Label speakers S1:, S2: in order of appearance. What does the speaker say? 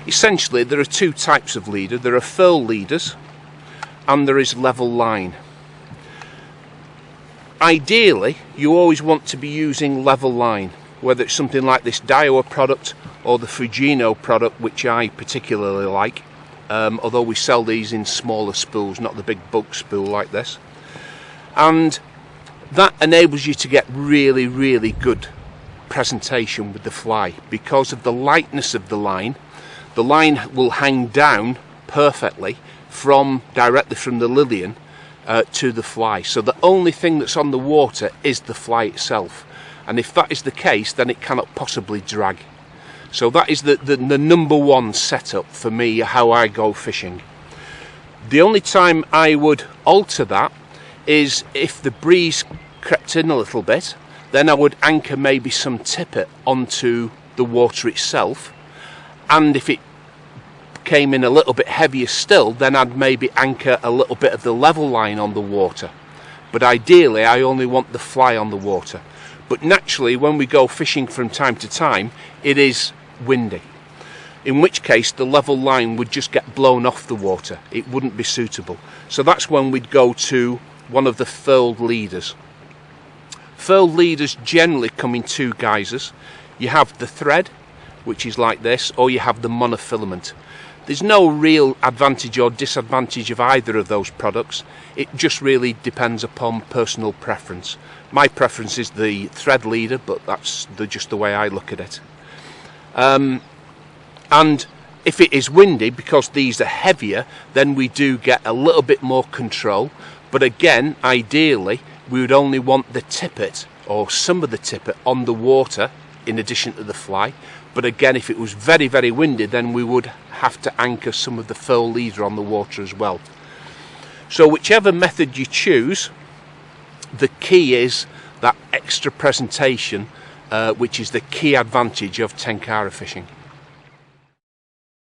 S1: Essentially there are two types of leader. There are furl leaders and there is level line. Ideally you always want to be using level line, whether it's something like this Daiwa product or the Fujino product, which I particularly like, although we sell these in smaller spools, not the big bulk spool like this. And that enables you to get really, really good presentation with the fly because of the lightness of the line. The line will hang down perfectly directly from the Lilian to the fly, so the only thing that's on the water is the fly itself, and if that is the case then it cannot possibly drag. So that is the number one setup for me, how I go fishing. The only time I would alter that is if the breeze crept in a little bit, then I would anchor maybe some tippet onto the water itself, and if it came in a little bit heavier still, then I'd maybe anchor a little bit of the level line on the water. But ideally I only want the fly on the water. But naturally when we go fishing from time to time it is windy, in which case the level line would just get blown off the water. It wouldn't be suitable. So that's when we'd go to one of the furled leaders. Furled leaders generally come in two guises. You have the thread, which is like this, or you have the monofilament. There's no real advantage or disadvantage of either of those products. It just really depends upon personal preference. My preference is the thread leader, but that's just the way I look at it. And if it is windy, because these are heavier, then we do get a little bit more control. But again, ideally, we would only want the tippet or some of the tippet on the water in addition to the fly. But again, if it was very, very windy, then we would have to anchor some of the furl leader on the water as well. So whichever method you choose, the key is that extra presentation, which is the key advantage of Tenkara fishing.